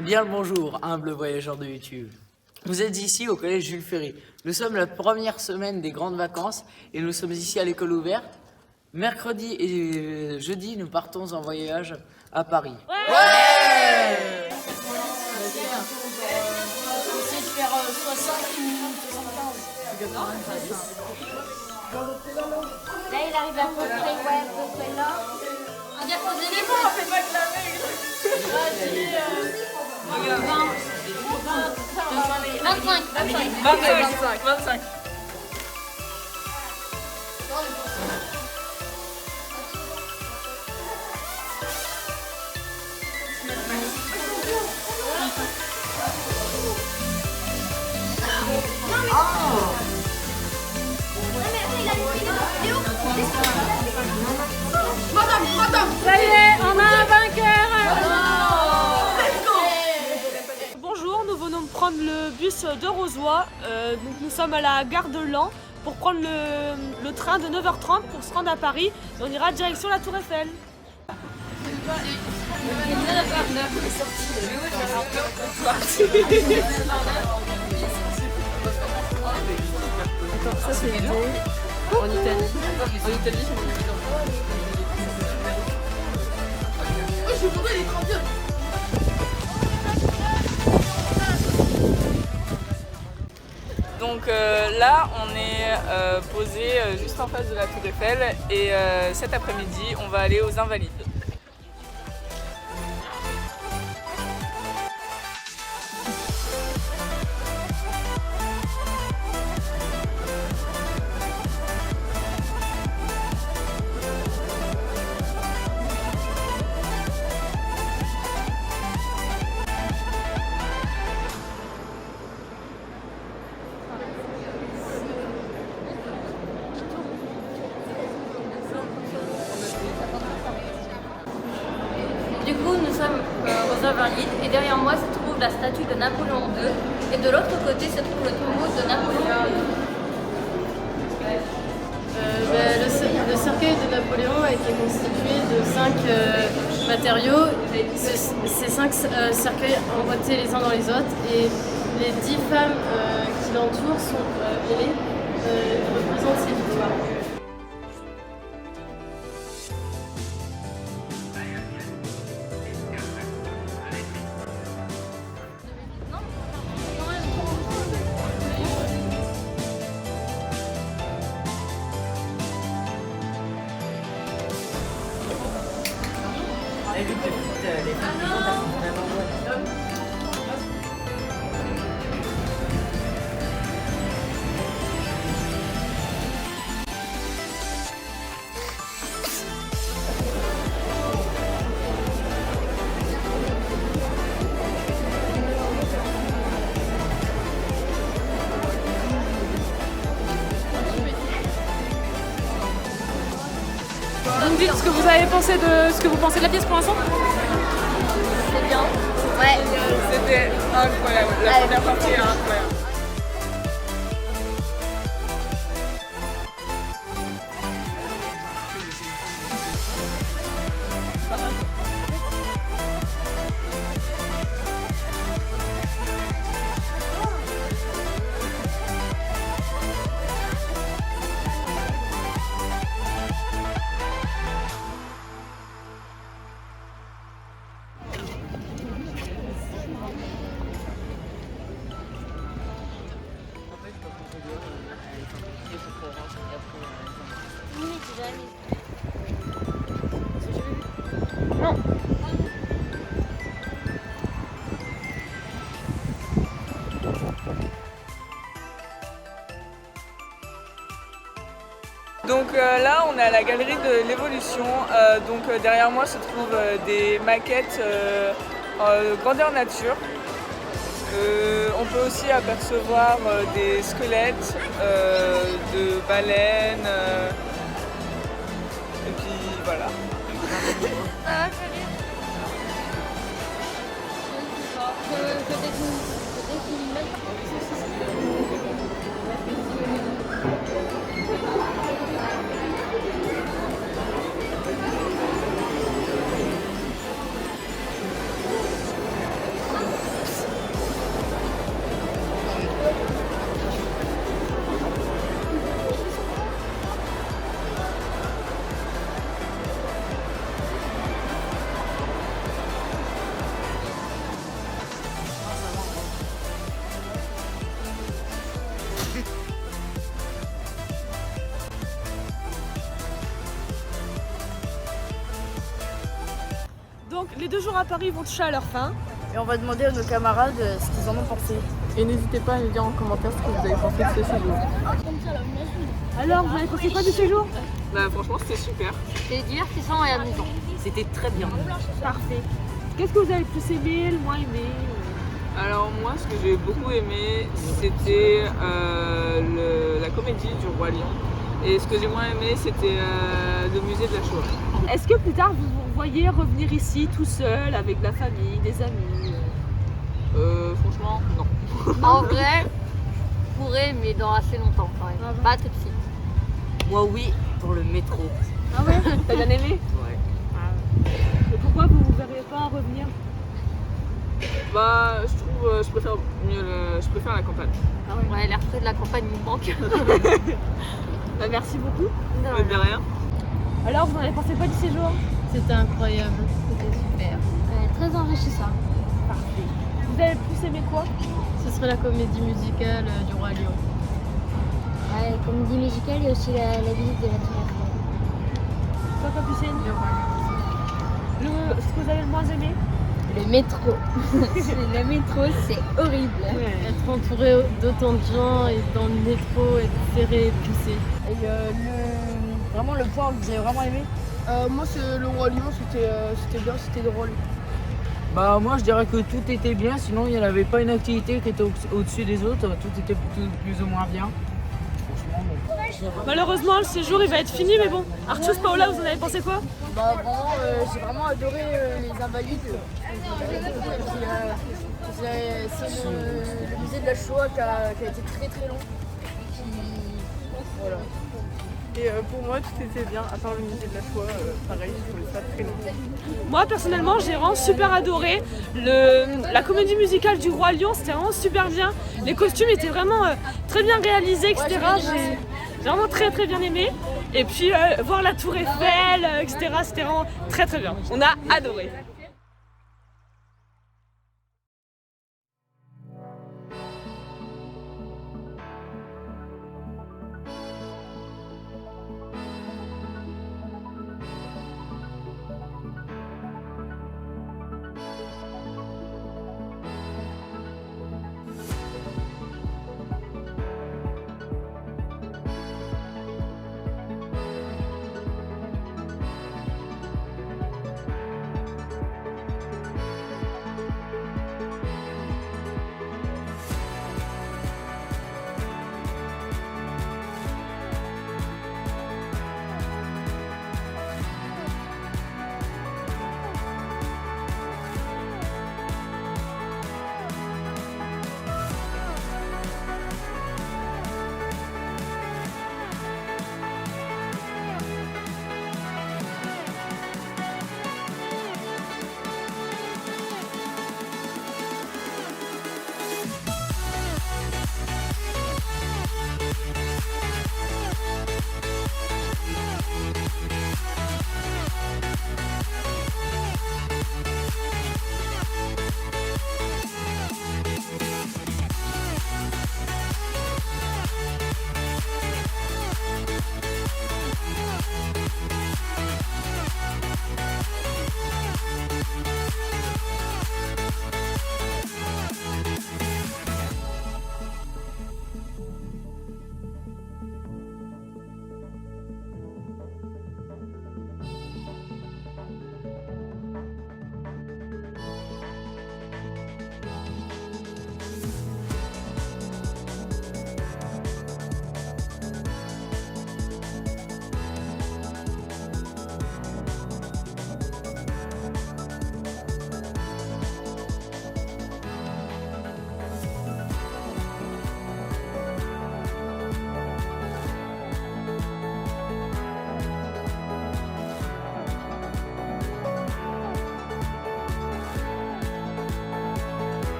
Bien le bonjour, humble voyageur de YouTube. Vous êtes ici au collège Jules Ferry. Nous sommes la première semaine des grandes vacances et nous sommes ici à l'école ouverte. Mercredi et jeudi, nous partons en voyage à Paris. Ouais. Essayer de faire 60 ou 75. Là, il arrive à peu près, ouais, à peu près là. On dirait qu'on faisait les On fait pas que la maigre. Vas-y. 25. Ça y est, on a un vainqueur. Bonjour, nous venons de prendre le bus de Rozoy. Donc nous sommes à la gare de Laon pour prendre le train de 9h30 pour se rendre à Paris. Et on ira direction la Tour Eiffel. Ça c'est vidéo en Italie. En Italie, Donc là, on est posé juste en face de la Tour Eiffel et cet après-midi, on va aller aux Invalides. Du coup, nous sommes aux Invalides et derrière moi se trouve la statue de Napoléon II et de l'autre côté se trouve le tombeau de Napoléon II. Le cercueil de Napoléon a été constitué de 5 matériaux. Ces 5 cercueils emboîtés les uns dans les autres et les 10 femmes qui l'entourent sont ailées, représentent ses victoires. Vous me dites ce que vous avez pensé de la pièce pour l'instant? C'est bien. Ouais. C'était incroyable, la première partie est incroyable. Donc là, on est à la galerie de l'évolution. Derrière moi se trouvent des maquettes grandeur nature. On peut aussi apercevoir des squelettes de baleines. Et puis voilà. Donc les 2 jours à Paris vont toucher à leur fin. Et on va demander à nos camarades ce qu'ils en ont pensé. Et n'hésitez pas à nous dire en commentaire ce que vous avez pensé de ce séjour. Alors, vous avez pensé quoi du séjour? Bah franchement c'était super. C'est divertissant et amusant. C'était très bien. Parfait. Qu'est-ce que vous avez le plus aimé, le moins aimé? Alors moi ce que j'ai beaucoup aimé c'était la comédie du Roi Lion. Et ce que j'ai moins aimé c'était le musée de la Shoah. Est-ce que plus tard vous vous voyez revenir ici tout seul, avec la famille, des amis? Franchement non. En vrai, je pourrais, mais dans assez longtemps quand même. Ah bon? Pas tout de suite. Moi, oui, pour le métro. Ah ouais? T'as bien aimé? Ouais. Et pourquoi vous ne verriez pas revenir? Bah je trouve je préfère la campagne. Ah ouais. Ouais, l'air frais de la campagne me manque. Bah, merci beaucoup. De rien. Alors, vous en avez pensé quoi du séjour? C'était incroyable, c'était super. Très enrichissant. Parfait. Vous avez le plus aimé quoi? Ce serait la comédie musicale du Roi Lion. Ouais, comédie musicale et aussi la visite de la Tour Eiffel. Toi, Capucine? Ce que vous avez le moins aimé? Le métro. Le métro, c'est horrible. Être entouré d'autant de gens et dans le métro, être serré et poussé. Et vraiment le point que vous avez vraiment aimé? Moi c'est le Roi Lion, c'était bien, c'était drôle. Bah moi je dirais que tout était bien, sinon il n'y avait pas une activité qui était au-dessus des autres, tout était plus ou moins bien. Franchement, bon. Malheureusement, le séjour il va être fini, mais bon. Arthus, Paola, vous en avez pensé quoi? Bah vraiment j'ai vraiment adoré les Invalides. C'est le musée de la Shoah qui a été très très long. Voilà. Et pour moi tout était bien, à part le musée de la Shoah, pareil, je trouvais ça très long. Moi, personnellement, j'ai vraiment super adoré. La comédie musicale du Roi Lion, c'était vraiment super bien. Les costumes étaient vraiment très bien réalisés, etc. J'ai vraiment très très bien aimé. Et puis, voir la Tour Eiffel, etc., c'était vraiment très très bien. On a adoré.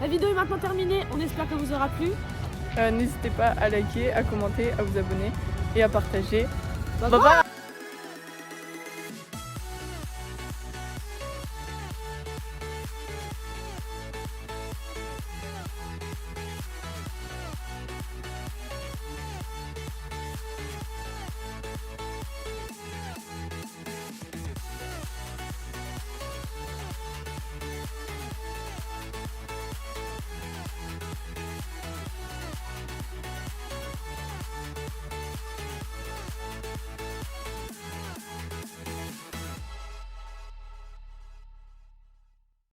La vidéo est maintenant terminée, on espère qu'elle vous aura plu. N'hésitez pas à liker, à commenter, à vous abonner et à partager. Bye bye.